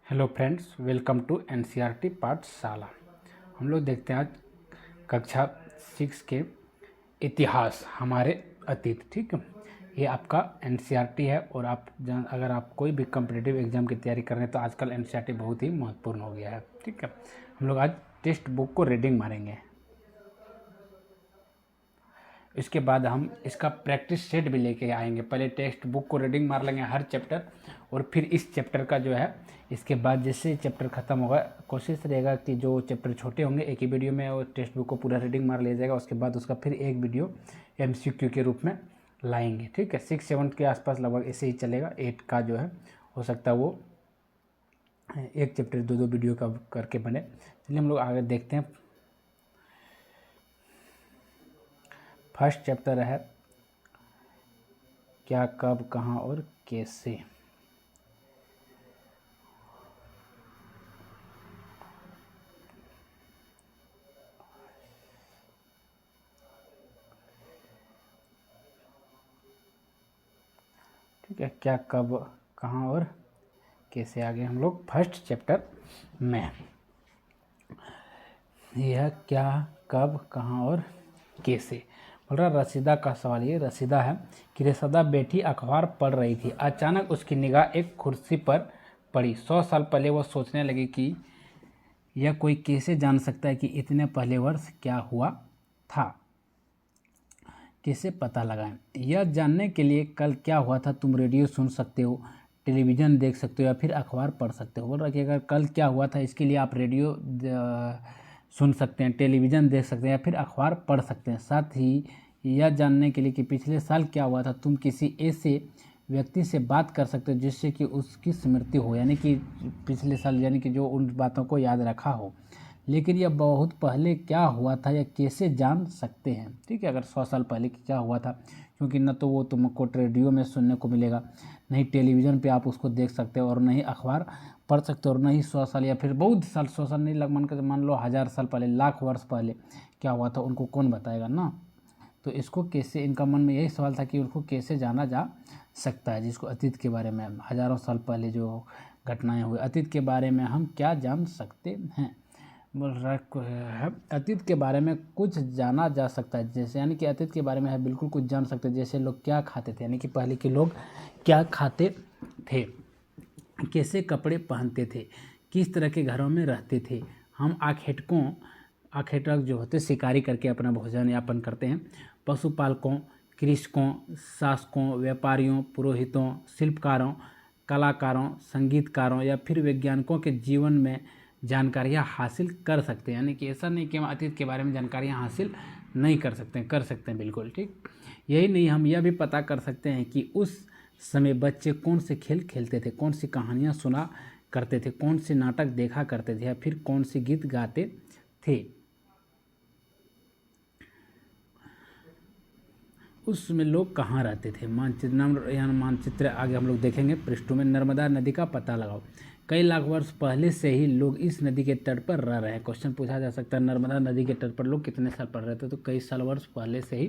Hello friends, welcome to NCERT Pathshala. हम लोग देखते हैं आज कक्षा 6 के इतिहास, हमारे अतीत। ठीक है, ये आपका एनसीईआरटी है और अगर आप कोई भी कॉम्पिटिटिव एग्जाम की तैयारी कर रहे हैं तो आजकल एनसीईआरटी बहुत ही महत्वपूर्ण हो गया है। ठीक है, हम लोग आज टेक्स्ट बुक को रीडिंग मारेंगे। इसके बाद हम इसका प्रैक्टिस सेट भी लेके आएंगे। पहले टेक्स्ट बुक को रीडिंग मार लेंगे हर चैप्टर, और फिर इस चैप्टर का जो है इसके बाद जैसे चैप्टर ख़त्म होगा कोशिश रहेगा कि जो चैप्टर छोटे होंगे एक ही वीडियो में वो टेक्स्ट बुक को पूरा रीडिंग मार लिया जाएगा। उसके बाद उसका फिर एक वीडियो एमसीक्यू के रूप में लाएंगे। ठीक है, 6-7 के आसपास लगभग ऐसे ही चलेगा। 8 का जो है हो सकता है वो एक चैप्टर 2-2 वीडियो का करके बने। चलिए हम लोग आगे देखते हैं। फर्स्ट चैप्टर है क्या, कब, कहाँ और कैसे। ठीक है, क्या, कब, कहाँ और कैसे। आगे हम लोग फर्स्ट चैप्टर में यह क्या, कब, कहाँ और कैसे बोल रहा। रसीदा का सवाल, ये रसीदा है कि रसीदा बैठी अखबार पढ़ रही थी। अचानक उसकी निगाह एक कुर्सी पर पड़ी। 100 साल पहले वह सोचने लगी कि यह कोई कैसे जान सकता है कि इतने पहले वर्ष क्या हुआ था। कैसे पता लगाएं। यह जानने के लिए कल क्या हुआ था तुम रेडियो सुन सकते हो, टेलीविज़न देख सकते हो या फिर अखबार पढ़ सकते हो। बोल रहा कि अगर कल क्या हुआ था इसके लिए आप रेडियो सुन सकते हैं, टेलीविज़न देख सकते हैं या फिर अखबार पढ़ सकते हैं। साथ ही यह जानने के लिए कि पिछले साल क्या हुआ था तुम किसी ऐसे व्यक्ति से बात कर सकते हो जिससे कि उसकी स्मृति हो, यानी कि पिछले साल यानी कि जो उन बातों को याद रखा हो। लेकिन यह बहुत पहले क्या हुआ था यह कैसे जान सकते हैं। ठीक है, अगर 100 साल पहले क्या हुआ था, क्योंकि न तो वो तुमको रेडियो में सुनने को मिलेगा, नहीं टेलीविज़न पे आप उसको देख सकते हो और नहीं अखबार पढ़ सकते हो, और नहीं 100 साल या फिर बहुत साल, 100 साल नहीं मान लो 1000 साल पहले, लाख वर्ष पहले क्या हुआ था उनको कौन बताएगा ना। तो इसको कैसे, इनका मन में यही सवाल था कि उनको कैसे जाना जा सकता है, जिसको अतीत के बारे में, हज़ारों साल पहले जो घटनाएं हुई अतीत के बारे में हम क्या जान सकते हैं। बोल रहा है अतीत के बारे में कुछ जाना जा सकता है, जैसे यानी कि अतीत के बारे में है बिल्कुल कुछ जान सकते हैं। जैसे लोग क्या खाते थे, यानी कि पहले के लोग क्या खाते थे, कैसे कपड़े पहनते थे, किस तरह के घरों में रहते थे। हम आखेटक जो होते शिकारी करके अपना भोजन यापन करते हैं। पशुपालकों, कृषकों, शासकों, व्यापारियों, पुरोहितों, शिल्पकारों, कलाकारों, संगीतकारों या फिर वैज्ञानिकों के जीवन में जानकारियाँ हासिल कर सकते हैं। यानी कि ऐसा नहीं कि हम अतीत के बारे में जानकारियाँ हासिल नहीं कर सकते हैं, कर सकते हैं बिल्कुल। ठीक, यही नहीं, हम यह भी पता कर सकते हैं कि उस समय बच्चे कौन से खेल खेलते थे, कौन सी कहानियाँ सुना करते थे, कौन से नाटक देखा करते थे या फिर कौन से गीत गाते थे। उस समय लोग कहाँ रहते थे। मानचित्र आगे हम लोग देखेंगे पृष्ठों में। नर्मदा नदी का पता लगाओ। कई लाख वर्ष पहले से ही लोग इस नदी के तट पर रह रहे हैं। क्वेश्चन पूछा जा सकता है नर्मदा नदी के तट पर लोग कितने साल पर रहते, तो कई साल वर्ष पहले से ही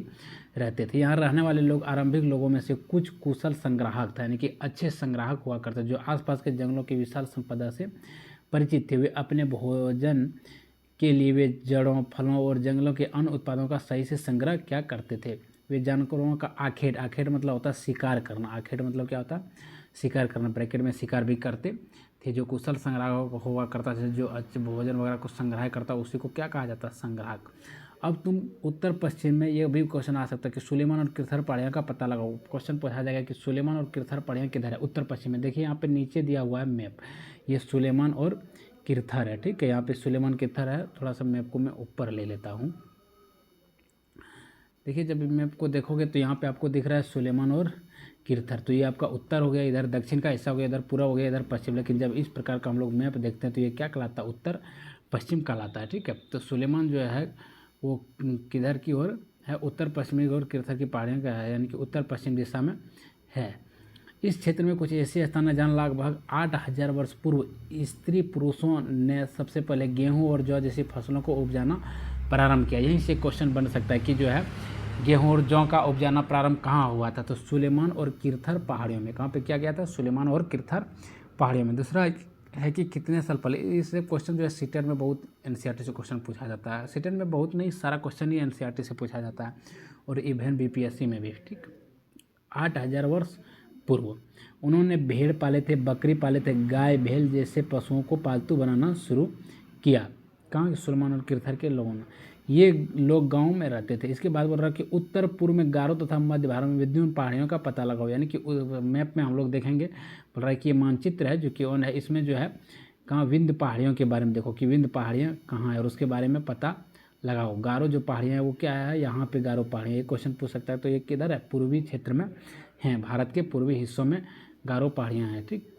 रहते थे। यहाँ रहने वाले लोग आरंभिक लोगों में से कुछ कुशल संग्राहक थे, यानी कि अच्छे संग्राहक हुआ करते जो आसपास के जंगलों की विशाल संपदा से परिचित थे। वे अपने भोजन के लिए वे जड़ों, फलों और जंगलों के अन्य उत्पादों का सही से संग्रह क्या करते थे। वे जानवरों का आखेट मतलब होता है शिकार करना। आखेट मतलब क्या होता है, शिकार करना। ब्रैकेट में शिकार भी करते थे। जो कुशल संग्राहक हुआ करता था, जो अच्छे भोजन वगैरह को संग्रह करता, उसी को क्या कहा जाता है, संग्राहक। अब तुम उत्तर पश्चिम में ये भी क्वेश्चन आ सकता है कि सुलेमान और किरथर पहाड़ियाँ का पता लगाओ। क्वेश्चन पूछा जाएगा कि सुलेमान और किरथर पहाड़ियाँ किधर है, उत्तर पश्चिम में। देखिए यहाँ पे नीचे दिया हुआ है मैप, ये सुलेमान और किरथर है। ठीक है, यहाँ पे सुलेमान किरथर है। थोड़ा सा मैप को मैं ऊपर ले लेता हूँ। देखिए जब मैप को देखोगे तो यहाँ पे आपको दिख रहा है सुलेमान और किरथर, तो ये आपका उत्तर हो गया, इधर दक्षिण का हिस्सा हो गया, इधर पूरा हो गया, इधर पश्चिम। लेकिन जब इस प्रकार का हम लोग मैप देखते हैं तो ये क्या कहलाता है, उत्तर पश्चिम कहलाता है। ठीक है, तो सुलेमान जो है वो किधर की ओर है, उत्तर पश्चिमी ओर, किरथर की पहाड़ियों का है, यानी कि उत्तर पश्चिम दिशा में है। इस क्षेत्र में कुछ ऐसे स्थान है जहाँ लगभग 8000 वर्ष पूर्व स्त्री पुरुषों ने सबसे पहले गेहूं और जौ जैसी फसलों को उपजाना प्रारंभ किया। यहीं से क्वेश्चन बन सकता है कि जो है गेहूं और जौ का उपजाना प्रारंभ कहाँ हुआ था, तो सुलेमान और किरथर पहाड़ियों में। कहाँ पे किया गया था, सुलेमान और किरथर पहाड़ियों में। दूसरा है कि कितने साल पहले। इससे क्वेश्चन जो है सीटेट में बहुत एनसीईआरटी से क्वेश्चन पूछा जाता है। सीटेट में बहुत नहीं, सारा क्वेश्चन ही एनसीईआरटी से पूछा जाता है, और इवन बीपीएससी में भी। ठीक, 8000 वर्ष पूर्व उन्होंने भेड़ पाले थे, बकरी पाले थे, गाय भेड़ जैसे पशुओं को पालतू बनाना शुरू किया। कहाँ? सुलेमान और किरथर के लोगों ने। ये लोग गांव में रहते थे। इसके बाद बोल रहा है कि उत्तर पूर्व में गारो तथा मध्य भारत में विद्यमान पहाड़ियों का पता लगाओ। यानी कि मैप में हम लोग देखेंगे, बोल रहा है कि ये मानचित्र है जो कि ऑन है, इसमें जो है कहाँ विंध्य पहाड़ियों के बारे में देखो कि विंध्य पहाड़ियाँ कहाँ है, और उसके बारे में पता लगाओ। गारो जो पहाड़ियाँ हैं वो क्या है, यहाँ पे गारो पहाड़ियाँ, ये क्वेश्चन पूछ सकता है। तो ये किधर है? पूर्वी क्षेत्र में हैं, भारत के पूर्वी हिस्सों में गारो पहाड़ियाँ हैं। ठीक,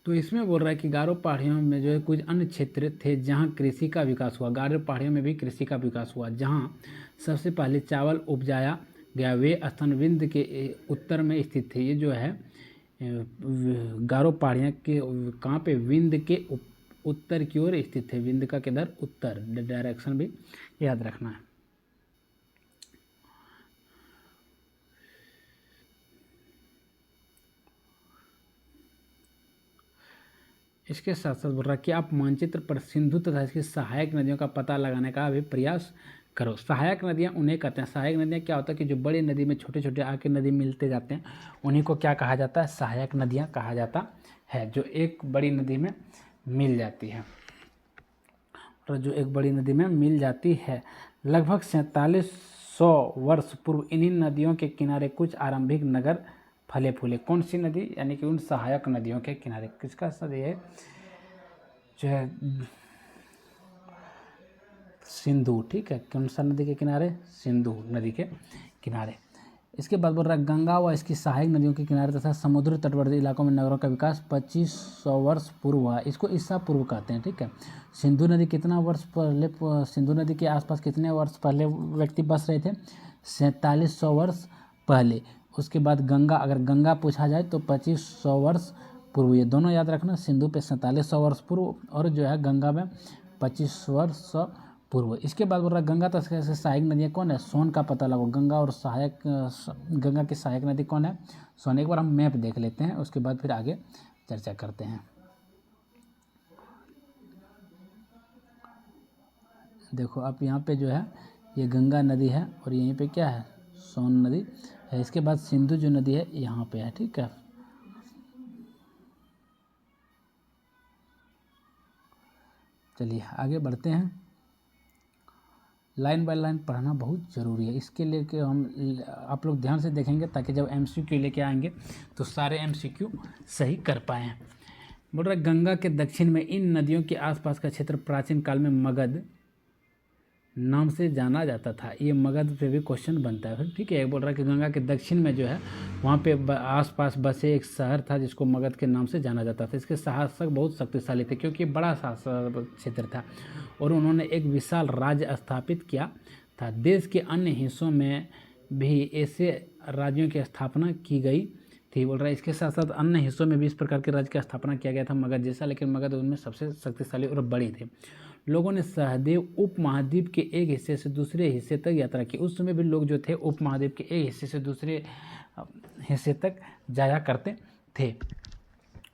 तो इसमें बोल रहा है कि गारो पहाड़ियों में जो है कुछ अन्य क्षेत्र थे जहाँ कृषि का विकास हुआ। गारो पहाड़ियों में भी कृषि का विकास हुआ। जहाँ सबसे पहले चावल उपजाया गया वे स्थान विंध्य के उत्तर में स्थित थे। ये जो है गारो पहाड़ियाँ के कहाँ पे? विंध्य के उत्तर की ओर स्थित थे। विंध्य का किधर? उत्तर। डायरेक्शन भी याद रखना है। इसके साथ साथ बोल रहा है कि आप मानचित्र पर सिंधु तथा इसकी सहायक नदियों का पता लगाने का भी प्रयास करो। सहायक नदियाँ उन्हें कहते हैं। सहायक नदियाँ क्या होता है कि जो बड़ी नदी में छोटे छोटे आके नदी मिलते जाते हैं, उन्हीं को क्या कहा जाता है? सहायक नदियाँ कहा जाता है, जो एक बड़ी नदी में मिल जाती है, और जो एक बड़ी नदी में मिल जाती है। लगभग 4700 वर्ष पूर्व इन्हीं नदियों के किनारे कुछ आरंभिक नगर फले फूले। कौन सी नदी? यानी कि उन सहायक नदियों के किनारे। किसका नदी है? जो है सिंधु। ठीक है, कौन सा नदी के किनारे? सिंधु नदी के किनारे। इसके बाद बोल रहा है गंगा व इसकी सहायक नदियों के किनारे तथा समुद्र तटवर्ती इलाकों में नगरों का विकास 2500 वर्ष पूर्व हुआ। इसको ईसा पूर्व कहते हैं। ठीक है, सिंधु नदी कितना वर्ष पहले, सिंधु नदी के आसपास कितने वर्ष पहले व्यक्ति बस रहे थे? 4700 वर्ष पहले। उसके बाद गंगा, अगर गंगा पूछा जाए तो 2500 वर्ष पूर्व। ये दोनों याद रखना, सिंधु पे 4700 वर्ष पूर्व और जो है गंगा में 25 वर्ष पूर्व। इसके बाद बोल रहा है गंगा तथा सहायक नदियाँ कौन है? सोन का पता लगाओ। गंगा और सहायक, गंगा की सहायक नदी कौन है? सोन। एक बार हम मैप देख लेते हैं, उसके बाद फिर आगे चर्चा करते हैं। देखो अब यहाँ पे जो है ये गंगा नदी है, और यहीं पे क्या है? सोन नदी है। इसके बाद सिंधु जो नदी है यहाँ पे है। ठीक है, चलिए आगे बढ़ते हैं। लाइन बाय लाइन पढ़ना बहुत ज़रूरी है। इसके लिए कि हम आप लोग ध्यान से देखेंगे, ताकि जब एमसीक्यू लेके आएंगे तो सारे एमसीक्यू सही कर पाएँ। बोल रहा है गंगा के दक्षिण में इन नदियों के आसपास का क्षेत्र प्राचीन काल में मगध नाम से जाना जाता था। ये मगध पे भी क्वेश्चन बनता है फिर। ठीक है, बोल रहा है कि गंगा के दक्षिण में जो है वहाँ पे आसपास बसे एक शहर था जिसको मगध के नाम से जाना जाता था। इसके शासक बहुत शक्तिशाली थे, क्योंकि बड़ा क्षेत्र था, और उन्होंने एक विशाल राज्य स्थापित किया था। देश के अन्य हिस्सों में भी ऐसे राज्यों की स्थापना की गई थी। बोल रहा है इसके साथ साथ अन्य हिस्सों में भी इस प्रकार के राज्य की स्थापना किया गया था मगध जैसा, लेकिन मगध उनमें सबसे शक्तिशाली और बड़ी थे। लोगों ने सहदेव उपमहाद्वीप के एक हिस्से से दूसरे हिस्से तक यात्रा की। उस समय भी लोग जो थे उपमहाद्वीप के एक हिस्से से दूसरे हिस्से तक जाया करते थे।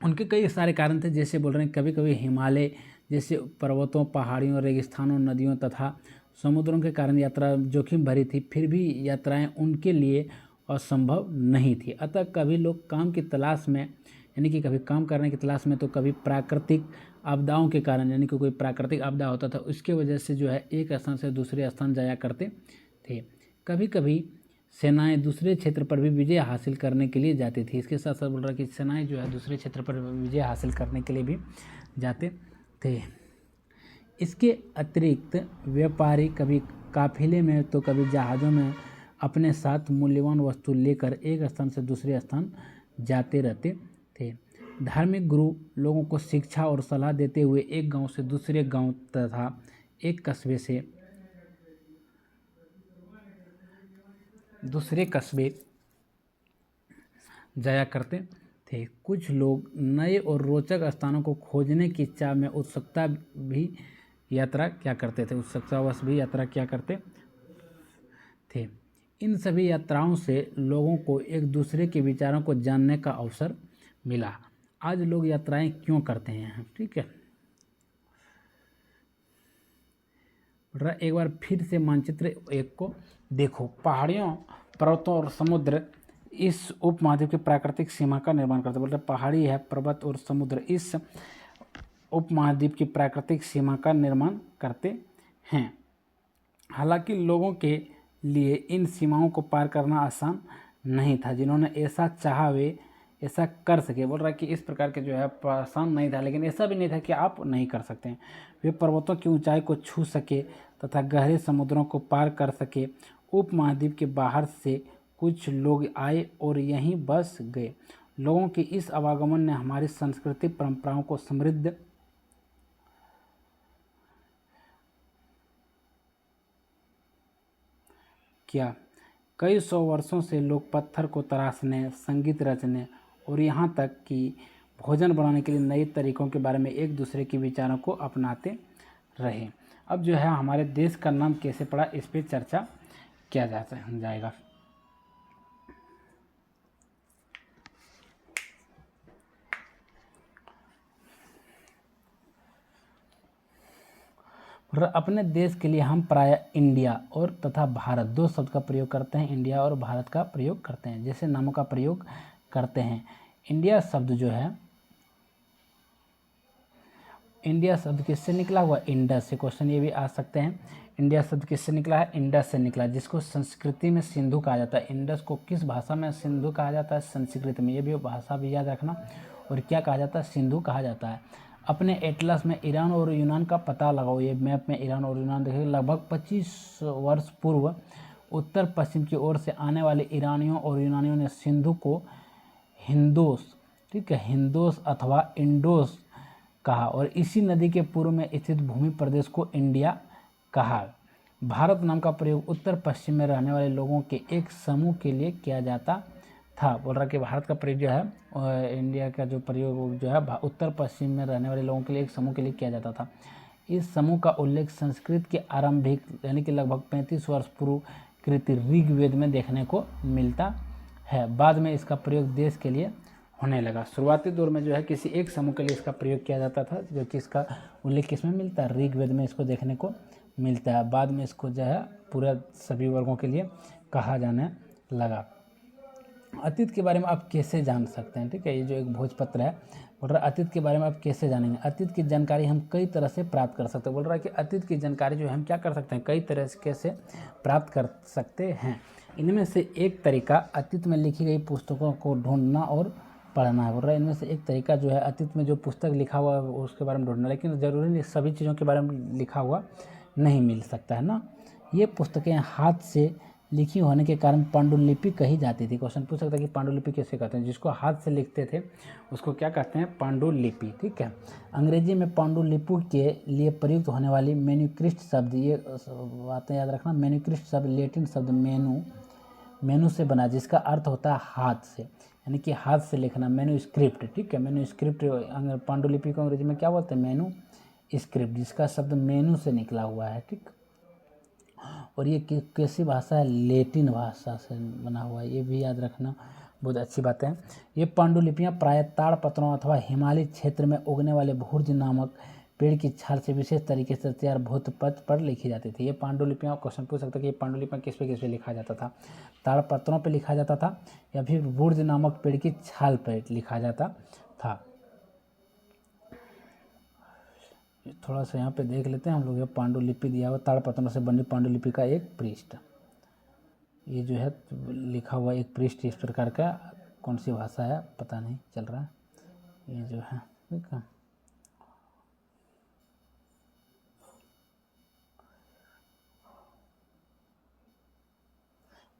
उनके कई सारे कारण थे, जैसे बोल रहे हैं कभी कभी हिमालय जैसे पर्वतों, पहाड़ियों, रेगिस्तानों, नदियों तथा समुद्रों के कारण यात्रा जोखिम भरी थी। फिर भी यात्राएं उनके लिए असंभव नहीं थी। अतः कभी लोग काम की तलाश में, यानी कि कभी काम करने की तलाश में, तो कभी प्राकृतिक आपदाओं के कारण, यानी कि कोई प्राकृतिक आपदा होता था उसके वजह से जो है एक स्थान से दूसरे स्थान जाया करते थे। कभी कभी सेनाएं दूसरे क्षेत्र पर भी विजय हासिल करने के लिए जाती थी। इसके साथ साथ बोल रहा है कि सेनाएं जो है दूसरे क्षेत्र पर विजय हासिल करने के लिए भी जाते थे। इसके अतिरिक्त व्यापारी कभी काफिले में तो कभी जहाज़ों में अपने साथ मूल्यवान वस्तु लेकर एक स्थान से दूसरे स्थान जाते रहते थे। धार्मिक गुरु लोगों को शिक्षा और सलाह देते हुए एक गांव से दूसरे गांव तथा एक कस्बे से दूसरे कस्बे जाया करते थे। कुछ लोग नए और रोचक स्थानों को खोजने की चाह में उत्सुकता भी यात्रा क्या करते थे, उत्सुकतावश भी यात्रा क्या करते थे। इन सभी यात्राओं से लोगों को एक दूसरे के विचारों को जानने का अवसर मिला आज लोग यात्राएं क्यों करते हैं, ठीक है। एक बार फिर से मानचित्र एक को देखो। पहाड़ियों, पर्वतों और समुद्र इस उपमहाद्वीप की प्राकृतिक सीमा का निर्माण करते हैं। बोल रहे पहाड़ी है, पर्वत और समुद्र इस उपमहाद्वीप की प्राकृतिक सीमा का निर्माण करते हैं। हालांकि लोगों के लिए इन सीमाओं को पार करना आसान नहीं था। जिन्होंने ऐसा चाहा वे ऐसा कर सके। बोल रहा है कि इस प्रकार के जो है आसान नहीं था, लेकिन ऐसा भी नहीं था कि आप नहीं कर सकते हैं। वे पर्वतों की ऊंचाई को छू सके तथा गहरे समुद्रों को पार कर सके। उपमहाद्वीप के बाहर से कुछ लोग आए और यहीं बस गए। लोगों के इस आवागमन ने हमारी संस्कृति परंपराओं को समृद्ध किया। कई सौ वर्षों से लोग पत्थर को तराशने, संगीत रचने और यहाँ तक कि भोजन बनाने के लिए नए तरीकों के बारे में एक दूसरे के विचारों को अपनाते रहे। अब जो है हमारे देश का नाम कैसे पड़ा, इस पर चर्चा किया जाएगा। अपने देश के लिए हम प्रायः इंडिया और तथा भारत दो शब्द का प्रयोग करते हैं। इंडिया और भारत का प्रयोग करते हैं, जैसे नामों का प्रयोग करते हैं। इंडिया शब्द जो है, इंडिया शब्द किससे निकला हुआ? इंडस से। क्वेश्चन ये भी आ सकते हैं। इंडिया शब्द किससे निकला है? इंडस से निकला, जिसको संस्कृति में सिंधु कहा जाता है। इंडस को किस भाषा में सिंधु कहा जाता है? संस्कृत में। ये भी भाषा भी याद रखना। और क्या कहा जाता है? सिंधु कहा जाता है। अपने एटलस में ईरान और यूनान का पता लगाओ। ये मैप में ईरान और यूनान देखिए। लगभग 25 वर्ष पूर्व उत्तर पश्चिम की ओर से आने वाले ईरानियों और यूनानियों ने सिंधु को हिंदोस, ठीक है, हिंदोस अथवा इंडोस कहा और इसी नदी के पूर्व में स्थित भूमि प्रदेश को इंडिया कहा। भारत नाम का प्रयोग उत्तर पश्चिम में रहने वाले लोगों के एक समूह के लिए किया जाता था। बोल रहा कि भारत का प्रयोग जो है, इंडिया का जो प्रयोग जो है उत्तर पश्चिम में रहने वाले लोगों के लिए एक समूह के लिए किया जाता था। इस समूह का उल्लेख संस्कृत के आरंभिक यानी कि लगभग 35 वर्ष पूर्व कृत ऋग्वेद में देखने को मिलता है। बाद में इसका प्रयोग देश के लिए होने लगा। शुरुआती दौर में जो है किसी एक समूह के लिए इसका प्रयोग किया जाता था, जो कि इसका उल्लेख किसमें मिलता है? ऋग्वेद में इसको देखने को मिलता है। बाद में इसको जो है पूरा सभी वर्गों के लिए कहा जाने लगा। अतीत के बारे में आप कैसे जान सकते हैं, ठीक है। ये जो एक भोजपत्र है, बोल रहा है अतीत के बारे में आप कैसे जानेंगे? अतीत की जानकारी हम कई तरह से प्राप्त कर सकते हैं। बोल रहा है कि अतीत की जानकारी जो है हम क्या कर सकते हैं? कई तरह से कैसे प्राप्त कर सकते हैं। इनमें से एक तरीका अतीत में लिखी गई पुस्तकों को ढूंढना और पढ़ना है। बोल रहा है इनमें से एक तरीका जो है अतीत में जो पुस्तक लिखा हुआ है उसके बारे में ढूंढना, लेकिन ज़रूरी नहीं सभी चीज़ों के बारे में लिखा हुआ नहीं मिल सकता है ना। ये पुस्तकें हाथ से लिखी होने के कारण पांडुलिपि कही जाती थी। क्वेश्चन पूछ सकता है कि पांडुलिपि कैसे कहते हैं? जिसको हाथ से लिखते थे उसको क्या कहते हैं? पांडुलिपि, ठीक है। अंग्रेजी में पांडुलिपि के लिए प्रयुक्त होने वाली मैन्युस्क्रिप्ट शब्द, ये बातें याद रखना। मैन्युस्क्रिप्ट शब्द लेटिन शब्द मेनू से बना, जिसका अर्थ होता है हाथ से, यानी कि हाथ से लिखना, मैन्युस्क्रिप्ट, ठीक है। मैन्युस्क्रिप्ट पांडुलिपि को अंग्रेजी में क्या बोलते हैं? मैन्युस्क्रिप्ट, जिसका शब्द मेनू से निकला हुआ है, ठीक। और ये कैसी भाषा है? लेटिन भाषा से बना हुआ है, ये भी याद रखना, बहुत अच्छी बात है। ये पांडुलिपियाँ प्रायः ताड़पत्रों अथवा हिमालय क्षेत्र में उगने वाले भूर्ज नामक पेड़ की छाल से विशेष तरीके से तैयार भूतपत्र पर लिखी जाती थी। ये पांडुलिपियाँ, क्वेश्चन पूछ सकता है कि ये पांडुलिपियाँ किस पे लिखा जाता था? ताड़पत्रों पे लिखा जाता था या फिर भूर्ज नामक पेड़ की छाल पर लिखा जाता था। थोड़ा सा यहाँ पे देख लेते हैं हम लोग। ये पांडुलिपि दिया हुआ, ताड़पत्रों से बनी पांडुलिपि का एक पृष्ठ, ये जो है लिखा हुआ एक पृष्ठ इस प्रकार का, कौन सी भाषा है पता नहीं चल रहा है, ये जो है, ठीक है।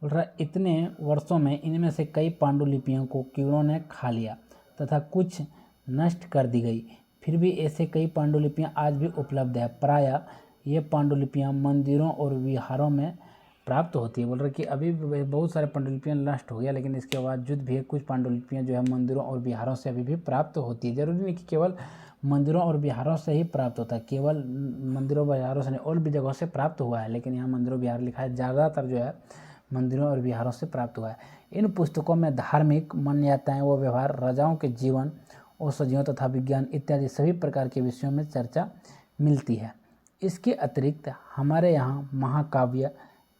बोल रहा है इतने वर्षों में इनमें से कई पांडुलिपियों को कीड़ों ने खा लिया तथा कुछ नष्ट कर दी गई। फिर भी ऐसे कई पांडुलिपियाँ आज भी उपलब्ध है। प्रायः ये पांडुलिपियाँ मंदिरों और विहारों में प्राप्त होती है। बोल रहे कि अभी बहुत सारे पांडुलिपियाँ नष्ट हो गया, लेकिन इसके बावजूद भी कुछ पांडुलिपियाँ जो है मंदिरों और विहारों से अभी भी प्राप्त होती है। जरूरी नहीं कि केवल मंदिरों और विहारों से ही प्राप्त होता है, केवल मंदिरों विहारों से नहीं, और भी जगहों से प्राप्त हुआ है, लेकिन यहाँ मंदिरों विहार लिखा है, ज़्यादातर जो है मंदिरों और विहारों से प्राप्त हुआ है। इन पुस्तकों में धार्मिक मान्यताएं व व्यवहार, राजाओं के जीवन औषधियों तथा विज्ञान इत्यादि सभी प्रकार के विषयों में चर्चा मिलती है। इसके अतिरिक्त हमारे यहाँ महाकाव्य,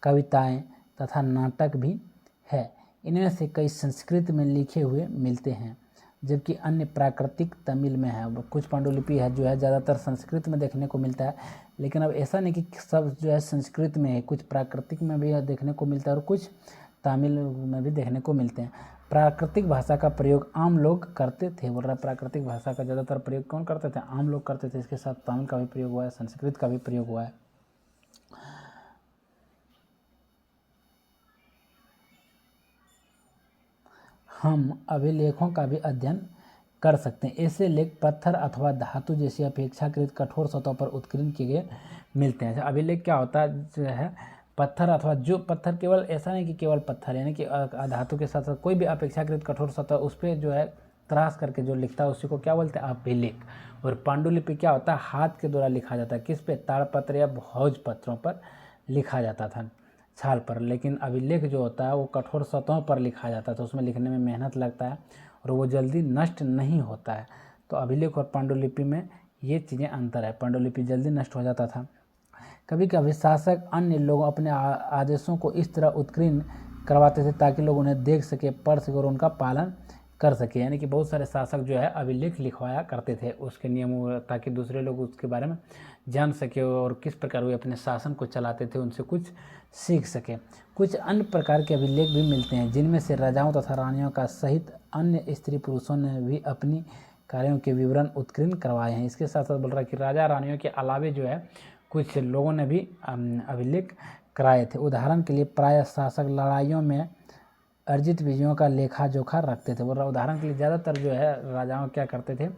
कविताएं तथा नाटक भी है। इनमें से कई संस्कृत में लिखे हुए मिलते हैं, जबकि अन्य प्राकृतिक तमिल में है। कुछ पांडुलिपि है जो है ज़्यादातर संस्कृत में देखने को मिलता है, लेकिन अब ऐसा नहीं कि सब जो है संस्कृत में है, कुछ प्राकृतिक में भी देखने को मिलता है और कुछ तमिल में भी देखने को मिलते हैं। प्राकृतिक भाषा का प्रयोग आम लोग करते थे। बोल रहा है प्राकृतिक भाषा का ज़्यादातर प्रयोग कौन करते थे? आम लोग करते थे। इसके साथ तमिल का भी प्रयोग हुआ है, संस्कृत का भी प्रयोग हुआ है। हम अभिलेखों का भी अध्ययन कर सकते हैं। ऐसे लेख पत्थर अथवा धातु जैसी अपेक्षाकृत कठोर सतहों पर उत्कीर्ण किए गए मिलते हैं। अभिलेख क्या होता है? जो है पत्थर अथवा जो पत्थर, केवल ऐसा नहीं कि केवल पत्थर, यानी कि धातु के साथ साथ कोई भी अपेक्षाकृत कठोर सतह उस पर जो है त्रास करके जो लिखता है उसी को क्या बोलते हैं? अभिलेख। और पांडुलिपि क्या होता है? हाथ के द्वारा लिखा जाता है। किस पे? ताड़पत्र या भोज पत्रों पर लिखा जाता था, छाल पर। लेकिन अभिलेख जो होता है वो कठोर सतहों पर लिखा जाता है, तो उसमें लिखने में मेहनत लगता है और वो जल्दी नष्ट नहीं होता है। तो अभिलेख और पांडुलिपि में ये चीज़ें अंतर है। पांडुलिपि जल्दी नष्ट हो जाता था। कभी कभी शासक अन्य लोग अपने आदेशों को इस तरह उत्कीर्ण करवाते थे ताकि लोग उन्हें देख सके, पढ़ सके और उनका पालन कर सके। यानी कि बहुत सारे शासक जो है अभिलेख लिखवाया करते थे उसके नियमों, ताकि दूसरे लोग उसके बारे में जान सके और किस प्रकार वे अपने शासन को चलाते थे उनसे कुछ सीख सके। कुछ अन्य प्रकार के अभिलेख भी मिलते हैं, जिनमें से राजाओं तथा रानियों का सहित अन्य स्त्री पुरुषों ने भी अपनी कार्यों के विवरण उत्कीर्ण करवाए हैं। इसके साथ साथ बोल रहा है कि राजा रानियों के अलावे जो है कुछ लोगों ने भी अभिलेख कराए थे। उदाहरण के लिए प्रायः शासक लड़ाइयों में अर्जित विजयों का लेखा जोखा रखते थे। बोल रहा उदाहरण के लिए ज़्यादातर जो है राजाओं क्या करते थे,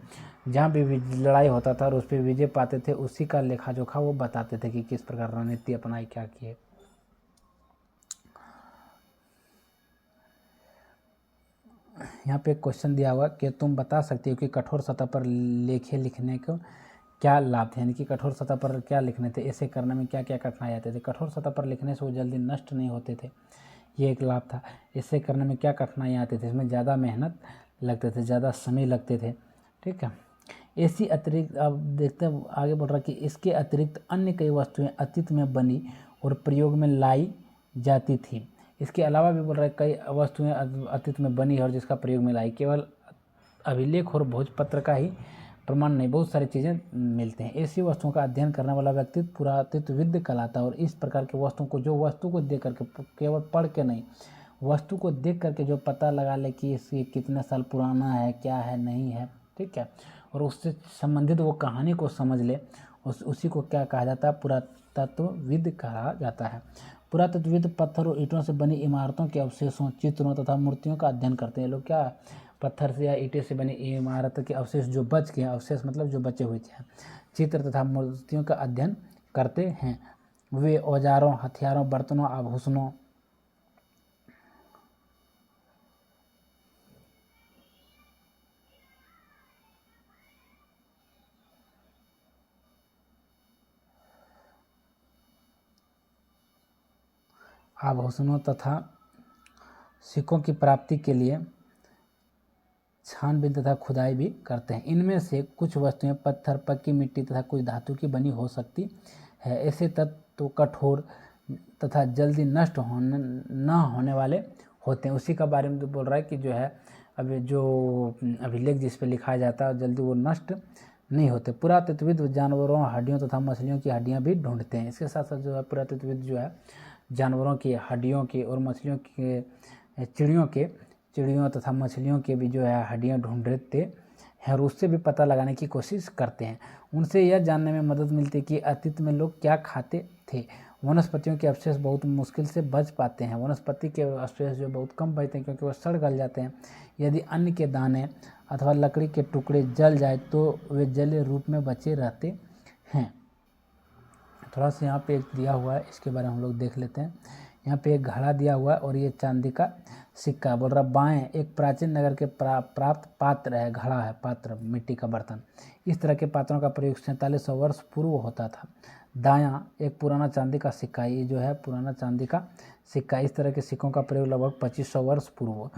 जहाँ भी लड़ाई होता था और उस पर विजय पाते थे उसी का लेखा जोखा वो बताते थे कि किस प्रकार रणनीति अपनाई, क्या किए। यहाँ पे एक क्वेश्चन दिया हुआ कि तुम बता सकते हो कि कठोर सतह पर लेखे लिखने को क्या लाभ थे, यानी कि कठोर सतह पर क्या लिखने थे, ऐसे करने में क्या क्या कठिनाई आते थे। कठोर सतह पर लिखने से वो जल्दी नष्ट नहीं होते थे, ये एक लाभ था। इससे करने में क्या कठिनाई आती थी? इसमें ज़्यादा मेहनत लगते थे, ज़्यादा समय लगते थे। ठीक है। ऐसी अतिरिक्त, अब देखते हैं आगे बढ़ रहा कि इसके अतिरिक्त अन्य कई वस्तुएं अतीत में बनी और प्रयोग में लाई जाती थी। इसके अलावा भी बोल रहा है कई वस्तुएं अतीत में बनी और जिसका प्रयोग में लाई। केवल अभिलेख और भोजपत्र का ही प्रमाण नहीं, बहुत सारी चीज़ें मिलते हैं। ऐसी वस्तुओं का अध्ययन करने वाला व्यक्ति पुरातत्वविद कहलाता है। और इस प्रकार के वस्तुओं को, जो वस्तु को देख करके, केवल पढ़ के नहीं, वस्तु को देख करके जो पता लगा ले कि इसकी कितने साल पुराना है, क्या है, नहीं है, ठीक है, और उससे संबंधित वो कहानी को समझ ले, उसी को क्या कहा जाता है? पुरातत्वविद कहा जाता है। पुरातत्वविद पत्थर और ईंटों से बनी इमारतों के अवशेषों, चित्रों तथा मूर्तियों का अध्ययन करते हैं। लोग क्या, पत्थर से या ईंटे से बनी इमारत के अवशेष जो बच गए, अवशेष मतलब जो बचे हुए हैं, चित्र तथा मूर्तियों का अध्ययन करते हैं। वे औजारों, हथियारों, बर्तनों, आभूषणों, तथा सिक्कों की प्राप्ति के लिए छानबीन तथा खुदाई भी करते हैं। इनमें से कुछ वस्तुएं पत्थर, पक्की मिट्टी तथा कुछ धातु की बनी हो सकती है। ऐसे तत्व कठोर तथा जल्दी नष्ट न होने वाले होते हैं। उसी का बारे में तो बोल रहा है कि जो है अभी जो अभिलेख जिस पे लिखा जाता है जल्दी वो नष्ट नहीं होते। पुरातत्वविद जानवरों, हड्डियों तथा मछलियों की हड्डियाँ भी ढूंढते हैं। इसके साथ साथ जो है पुरातत्वविद जो है जानवरों की हड्डियों की और मछलियों के, चिड़ियों तथा मछलियों के भी जो है हड्डियाँ ढूंढते हैं और उससे भी पता लगाने की कोशिश करते हैं। उनसे यह जानने में मदद मिलती है कि अतीत में लोग क्या खाते थे। वनस्पतियों के अवशेष बहुत मुश्किल से बच पाते हैं। वनस्पति के अवशेष जो बहुत कम बचते हैं क्योंकि वो सड़ गल जाते हैं। यदि अन्न के दाने अथवा लकड़ी के टुकड़े जल जाए तो वे जलीय रूप में बचे रहते हैं। थोड़ा सा यहाँ पे एक दिया हुआ है, इसके बारे में हम लोग देख लेते हैं। यहाँ पे एक घड़ा दिया हुआ है और ये चांदी का सिक्का। बोल रहा बाएं एक प्राचीन नगर के प्राप्त पात्र है, घड़ा है, पात्र, मिट्टी का बर्तन। इस तरह के पात्रों का प्रयोग 4700 वर्ष पूर्व होता था। दायां एक पुराना चांदी का सिक्का, ये जो है पुराना चांदी का सिक्का। इस तरह के सिक्कों का प्रयोग लगभग 2500 वर्ष पूर्व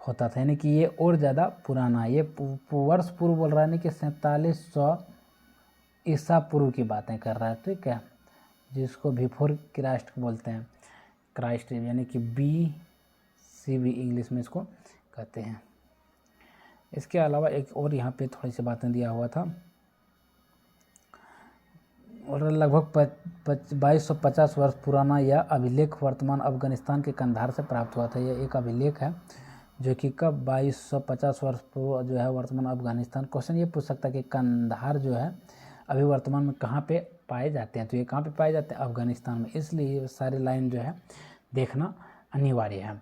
होता था, यानी कि ये और ज़्यादा पुराना, ये वर्ष पूर्व बोल रहा है, यानी कि 4700 ईसा पूर्व की बातें कर रहा है, ठीक है, जिसको बिफोर क्राइस्ट बोलते हैं, क्राइस्ट यानी कि BCB इंग्लिश में इसको कहते हैं। इसके अलावा एक और यहाँ पे थोड़ी सी बातें दिया हुआ था, और लगभग 2250 वर्ष पुराना यह अभिलेख वर्तमान अफगानिस्तान के कंधार से प्राप्त हुआ था। यह एक अभिलेख है जो कि कब 2250 वर्ष पूर्व जो है वर्तमान अफगानिस्तान। क्वेश्चन ये पूछ सकता है कि कंधार जो है अभी वर्तमान में कहाँ पे पाए जाते हैं, तो ये कहाँ पे पाए जाते हैं, अफगानिस्तान में, इसलिए सारी लाइन जो है देखना अनिवार्य है।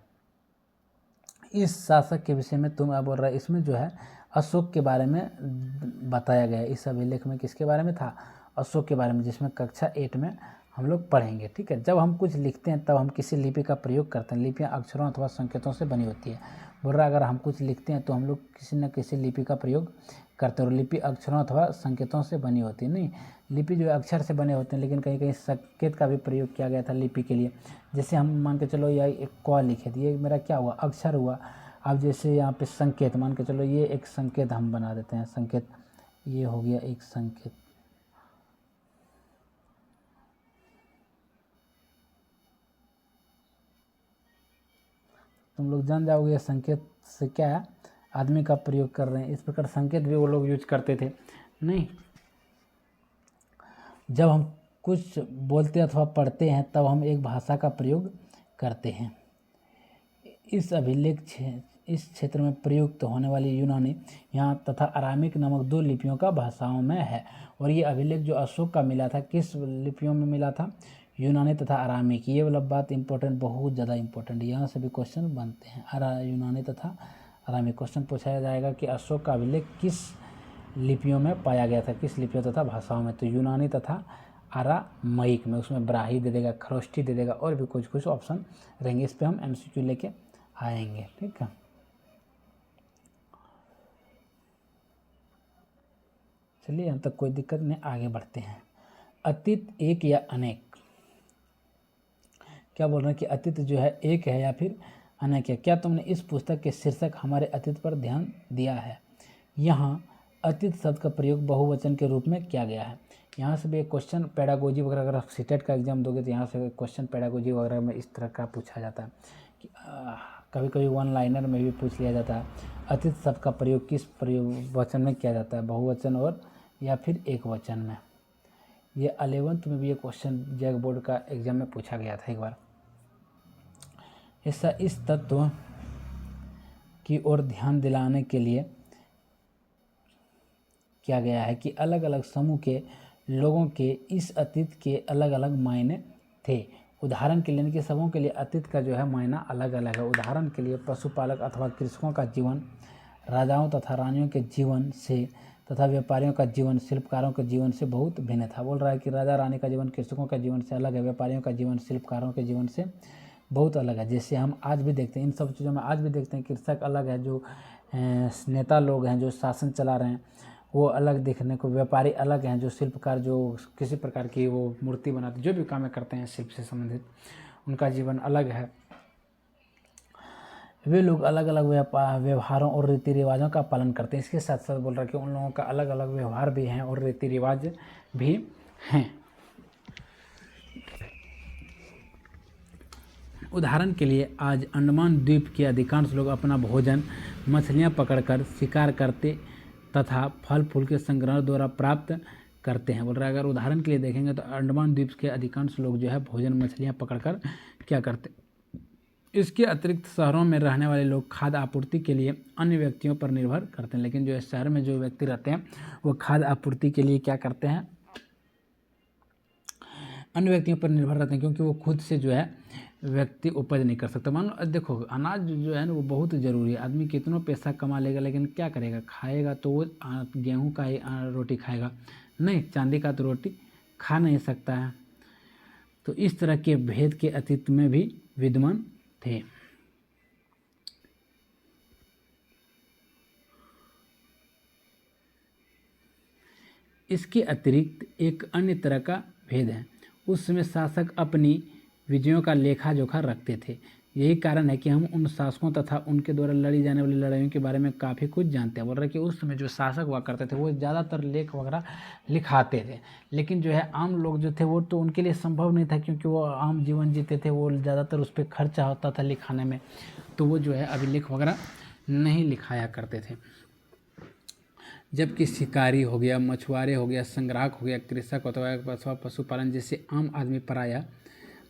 इस शासक के विषय में तुम अब बोल रहा है, इसमें जो है अशोक के बारे में बताया गया है। इस अभिलेख में किसके बारे में था, अशोक के बारे में, जिसमें कक्षा 8 में हम लोग पढ़ेंगे, ठीक है। जब हम कुछ लिखते हैं तब हम किसी लिपि का प्रयोग करते हैं। लिपियाँ अक्षरों अथवा संकेतों से बनी होती है। बोल रहा है अगर हम कुछ लिखते हैं तो हम लोग किसी न किसी लिपि का प्रयोग करते हैं, और लिपि अक्षरों अथवा संकेतों से बनी होती है। नहीं, लिपि जो है अक्षर से बने होते हैं, लेकिन कहीं कहीं संकेत का भी प्रयोग किया गया था लिपि के लिए। जैसे हम मान के चलो यह एक क लिखे थे, ये मेरा क्या हुआ, अक्षर हुआ। अब जैसे यहाँ पे संकेत, मान के चलो ये एक संकेत हम बना देते हैं, संकेत, ये हो गया एक संकेत। तुम लोग जान जाओगे संकेत से क्या है, आदमी का प्रयोग कर रहे हैं। इस प्रकार संकेत भी वो लोग यूज करते थे। नहीं, जब हम कुछ बोलते अथवा पढ़ते हैं तब हम एक भाषा का प्रयोग करते हैं। इस अभिलेख इस क्षेत्र में प्रयुक्त होने वाली यूनानी यहाँ तथा अरामिक नामक 2 लिपियों का भाषाओं में है। और ये अभिलेख जो अशोक का मिला था, किस लिपियों में मिला था, यूनानी तथा अरामिक। ये वाला बात इंपॉर्टेंट, बहुत ज़्यादा इंपॉर्टेंट, यहाँ से भी क्वेश्चन बनते हैं। यूनानी तथा अरामिक क्वेश्चन पूछा जाएगा कि अशोक का अभिलेख किस लिपियों में पाया गया था, किस लिपियों तथा भाषाओं में, तो यूनानी तथा अरामयिक में। उसमें ब्राही दे देगा, खरोष्टी दे देगा, और भी कुछ कुछ ऑप्शन रहेंगे। इस पर हम MCQ लेके आएंगे, ठीक है। चलिए यहाँ तक कोई दिक्कत नहीं, आगे बढ़ते हैं। अतीत एक या अनेक, क्या बोल रहे हैं कि अतीत जो है एक है या फिर अनेक है। क्या तुमने इस पुस्तक के शीर्षक हमारे अतीत पर ध्यान दिया है। यहाँ अतीत शब्द का प्रयोग बहुवचन के रूप में किया गया है। यहाँ से भी एक क्वेश्चन पेडागोजी वगैरह, अगर आप सीटेट का एग्जाम दोगे तो यहाँ से क्वेश्चन पेडागोजी वगैरह में इस तरह का पूछा जाता है कि कभी कभी 1 लाइनर में भी पूछ लिया जाता है। अतीत शब्द का प्रयोग किस प्रयोग वचन में किया जाता है, बहुवचन और या फिर एक वचन में। ये 11th में भी ये क्वेश्चन जैक बोर्ड का एग्जाम में पूछा गया था एक बार। ऐसा इस तत्व की ओर ध्यान दिलाने के लिए किया गया है कि अलग अलग समूह के लोगों के इस अतीत के अलग अलग मायने थे। उदाहरण के लिए कि सबों के लिए अतीत का जो है मायना अलग अलग है। उदाहरण के लिए पशुपालक अथवा कृषकों का जीवन राजाओं तथा रानियों के जीवन से तथा व्यापारियों का जीवन शिल्पकारों के जीवन से बहुत भिन्न था। बोल रहा है कि राजा रानी का जीवन कृषकों का जीवन से अलग है, व्यापारियों का जीवन शिल्पकारों के जीवन से बहुत अलग है। जैसे हम आज भी देखते हैं, इन सब चीज़ों में आज भी देखते हैं, कृषक अलग है, जो नेता लोग हैं जो शासन चला रहे हैं वो अलग देखने को, व्यापारी अलग हैं, जो शिल्पकार जो किसी प्रकार की वो मूर्ति बनाते, जो भी काम करते हैं शिल्प से संबंधित, उनका जीवन अलग है। वे लोग अलग अलग व्यवहारों और रीति रिवाजों का पालन करते हैं। इसके साथ साथ बोल रहा है कि उन लोगों का अलग अलग व्यवहार भी हैं और रीति रिवाज भी हैं। उदाहरण के लिए आज अंडमान द्वीप के अधिकांश लोग अपना भोजन मछलियां पकड़कर शिकार करते तथा फल फूल के संग्रह द्वारा प्राप्त करते हैं। बोल रहा है अगर उदाहरण के लिए देखेंगे तो अंडमान द्वीप के अधिकांश लोग जो है भोजन मछलियां पकड़कर क्या करते। इसके अतिरिक्त शहरों में रहने वाले लोग खाद्य आपूर्ति के लिए अन्य व्यक्तियों पर निर्भर करते हैं। लेकिन जो शहर में जो व्यक्ति रहते हैं वो खाद्य आपूर्ति के लिए क्या करते हैं, अन्य व्यक्तियों पर निर्भर रहते हैं, क्योंकि वो खुद से जो है व्यक्ति उपज नहीं कर सकता। मान लो देखो अनाज जो है ना वो बहुत ज़रूरी है। आदमी कितनों पैसा कमा लेगा लेकिन क्या करेगा, खाएगा तो वो गेहूँ का ही रोटी खाएगा, नहीं चांदी का तो रोटी खा नहीं सकता है। तो इस तरह के भेद के अतीत में भी विद्यमान थे। इसके अतिरिक्त एक अन्य तरह का भेद है। उस समय शासक अपनी विजयों का लेखा जोखा रखते थे। यही कारण है कि हम उन शासकों तथा उनके द्वारा लड़ी जाने वाली लड़ाइयों के बारे में काफ़ी कुछ जानते हैं। बोल रहे कि उस समय जो शासक हुआ करते थे वो ज़्यादातर लेख वगैरह लिखाते थे, लेकिन जो है आम लोग जो थे वो तो उनके लिए संभव नहीं था, क्योंकि वो आम जीवन जीते थे, वो ज़्यादातर उस पर खर्चा होता था लिखाने में, तो वो जो है अभिलेख वगैरह नहीं लिखाया करते थे। जबकि शिकारी हो गया, मछुआरे हो गया, संग्राहक हो गया, कृषक अथवा पशुपालन जैसे आम आदमी प्रायः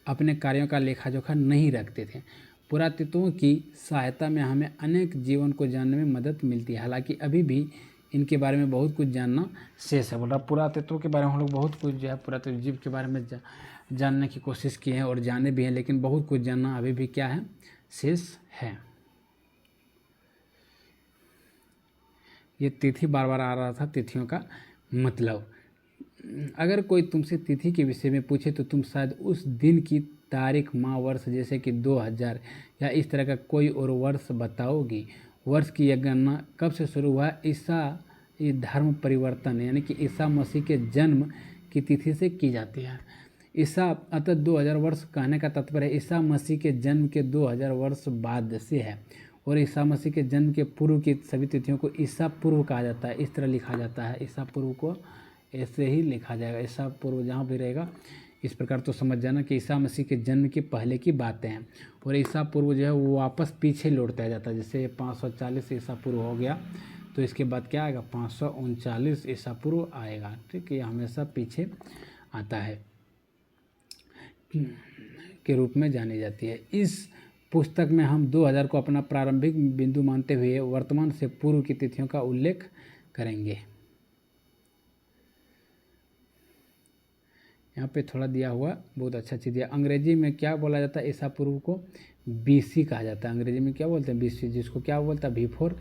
अपने कार्यों का लेखा जोखा नहीं रखते थे। पुरातत्वों की सहायता में हमें अनेक जीवन को जानने में मदद मिलती है, हालांकि अभी भी इनके बारे में बहुत कुछ जानना शेष है। बोला पुरातत्वों के बारे में हम लोग बहुत कुछ जो है पुरातत्व जीव के बारे में जानने की कोशिश की है और जाने भी हैं, लेकिन बहुत कुछ जानना अभी भी क्या है, शेष है। ये तिथि बार बार आ रहा था, तिथियों का मतलब। अगर कोई तुमसे तिथि के विषय में पूछे तो तुम शायद उस दिन की तारीख, माह, वर्ष जैसे कि 2000 या इस तरह का कोई और वर्ष बताओगी। वर्ष की यह गणना कब से शुरू हुआ? ये धर्म परिवर्तन यानी कि ईसा मसीह के जन्म की तिथि से की जाती है। ईसा अतः 2000 वर्ष कहने का तात्पर्य ईसा मसीह के जन्म के 2000 वर्ष बाद से है, और ईसा मसीह के जन्म के पूर्व की सभी तिथियों को ईसा पूर्व कहा जाता है। इस तरह लिखा जाता है, ईसा पूर्व को ऐसे ही लिखा जाएगा, ईसा पूर्व जहाँ भी रहेगा इस प्रकार तो समझ जाना कि ईसा मसीह के जन्म के पहले की बातें हैं। और ईसा पूर्व जो है वो वापस पीछे लौटता जाता है, जैसे 540 ईसा पूर्व हो गया तो इसके बाद क्या आएगा, 539 ईसा पूर्व आएगा। ठीक है, ये हमेशा पीछे आता है के रूप में जानी जाती है। इस पुस्तक में हम 2000 को अपना प्रारंभिक बिंदु मानते हुए वर्तमान से पूर्व की तिथियों का उल्लेख करेंगे। यहाँ पे थोड़ा दिया हुआ, बहुत अच्छा चीज़ दिया। अंग्रेजी में क्या बोला जाता है, ईसा पूर्व को BC कहा जाता है। अंग्रेजी में क्या बोलते हैं, BC, जिसको क्या बोलता है, बिफोर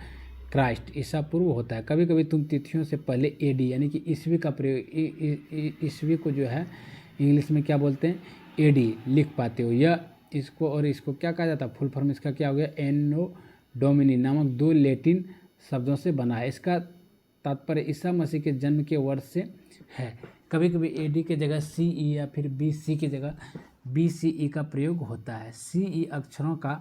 क्राइस्ट, ईसा पूर्व होता है। कभी कभी तुम तिथियों से पहले AD यानी कि ईस्वी का प्रयोग, ईस्वी को जो है इंग्लिश में क्या बोलते हैं, AD लिख पाते हो। यह इसको और इसको क्या कहा जाता है, फुल फॉर्म इसका क्या हो गया, एनो डोमिनी नामक 2 लैटिन शब्दों से बना है। इसका तात्पर्य ईसा मसीह के जन्म के वर्ष से है। कभी कभी AD के जगह CE या फिर BC की जगह BCE का प्रयोग होता है। CE अक्षरों का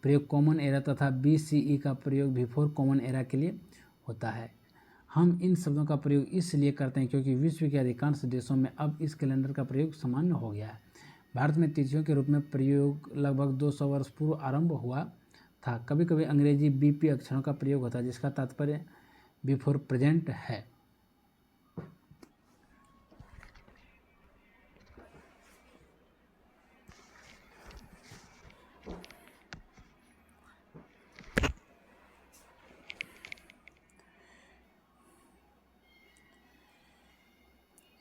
प्रयोग कॉमन एरा तथा BCE का प्रयोग बिफोर कॉमन एरा के लिए होता है। हम इन शब्दों का प्रयोग इसलिए करते हैं क्योंकि विश्व के अधिकांश देशों में अब इस कैलेंडर का प्रयोग सामान्य हो गया है। भारत में तिथियों के रूप में प्रयोग लगभग 200 वर्ष पूर्व आरंभ हुआ था। कभी कभी अंग्रेजी BP अक्षरों का प्रयोग होता है जिसका तात्पर्य बिफोर प्रेजेंट है।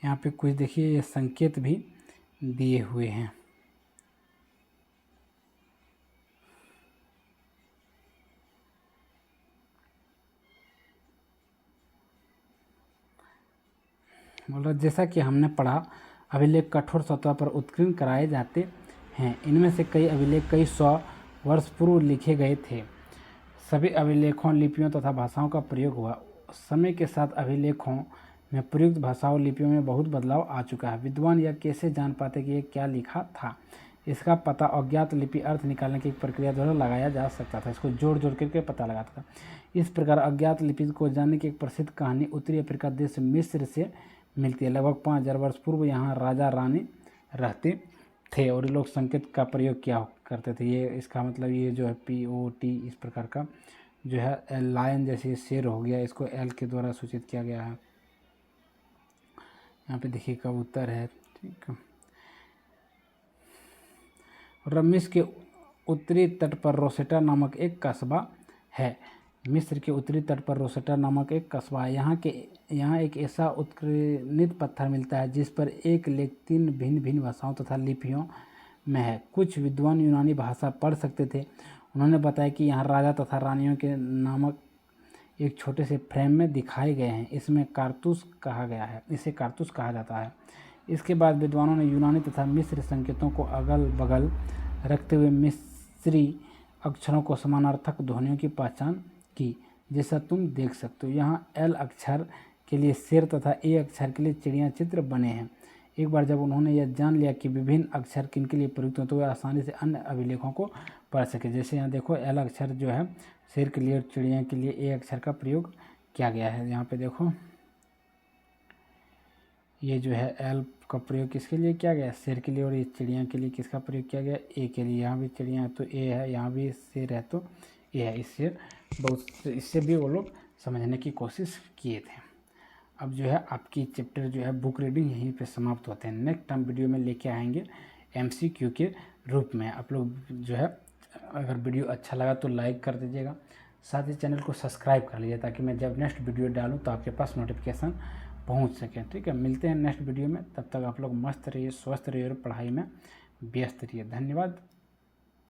यहाँ पे कुछ देखिए ये संकेत भी दिए हुए हैं। बोला जैसा कि हमने पढ़ा, अभिलेख कठोर सतह पर उत्कीर्ण कराए जाते हैं। इनमें से कई अभिलेख कई 100 वर्ष पूर्व लिखे गए थे। सभी अभिलेखों, लिपियों तथा भाषाओं का प्रयोग हुआ। समय के साथ अभिलेखों में प्रयुक्त भाषाओं, लिपियों में बहुत बदलाव आ चुका है। विद्वान यह कैसे जान पाते कि ये क्या लिखा था? इसका पता अज्ञात लिपि अर्थ निकालने की प्रक्रिया द्वारा लगाया जा सकता था। इसको जोड़ जोड़ करके पता लगाता था। इस प्रकार अज्ञात लिपि को जानने की एक प्रसिद्ध कहानी उत्तरी अफ्रीका देश मिस्र से मिलती है। लगभग 5000 वर्ष पूर्व यहाँ राजा रानी रहते थे और लोग संकेत का प्रयोग किया करते थे। ये इसका मतलब ये जो है POT इस प्रकार का जो है लायन जैसे शेर हो गया, इसको L के द्वारा सूचित किया गया है। यहाँ पे देखिए कबूतर है, ठीक है। मिस्र के उत्तरी तट पर रोसेटा नामक एक कस्बा है। मिस्र के उत्तरी तट पर रोसेटा नामक एक कस्बा है। यहाँ एक ऐसा उत्कीर्णित पत्थर मिलता है जिस पर एक लेख 3 भिन्न भिन्न भाषाओं तथा लिपियों में है। कुछ विद्वान यूनानी भाषा पढ़ सकते थे। उन्होंने बताया कि यहाँ राजा तथा रानियों के नामक एक छोटे से फ्रेम में दिखाए गए हैं। इसमें कारतूस कहा गया है, इसे कारतूस कहा जाता है। इसके बाद विद्वानों ने यूनानी तथा मिस्री संकेतों को अगल बगल रखते हुए मिस्री अक्षरों को समानार्थक ध्वनियों की पहचान की, जैसा तुम देख सकते हो। यहाँ L अक्षर के लिए शेर तथा A अक्षर के लिए चिड़िया चित्र बने हैं। एक बार जब उन्होंने यह जान लिया कि विभिन्न अक्षर किन के लिए प्रयुक्त हैं तो वे आसानी से अन्य अभिलेखों को पढ़ सके। जैसे यहाँ देखो एल अक्षर जो है शेर के लिए और चिड़िया के लिए ए अक्षर का प्रयोग किया गया है। यहाँ पे देखो ये जो है एल का प्रयोग किसके लिए किया गया, शेर के लिए, और ये चिड़िया के लिए किसका प्रयोग किया गया, ए के लिए। यहाँ भी चिड़िया है तो ए है, यहाँ भी शेर है तो ए है। इससे भी वो लोग समझने की कोशिश किए थे। अब जो है आपकी चैप्टर जो है बुक रीडिंग यहीं पे समाप्त होते हैं। नेक्स्ट हम वीडियो में लेके आएंगे MCQ के रूप में। आप लोग जो है अगर वीडियो अच्छा लगा तो लाइक कर दीजिएगा, साथ ही चैनल को सब्सक्राइब कर लीजिए ताकि मैं जब नेक्स्ट वीडियो डालूँ तो आपके पास नोटिफिकेशन पहुंच सके। ठीक है, मिलते हैं नेक्स्ट वीडियो में। तब तक आप लोग मस्त रहिए, स्वस्थ रहिए और पढ़ाई में व्यस्त रहिए। धन्यवाद।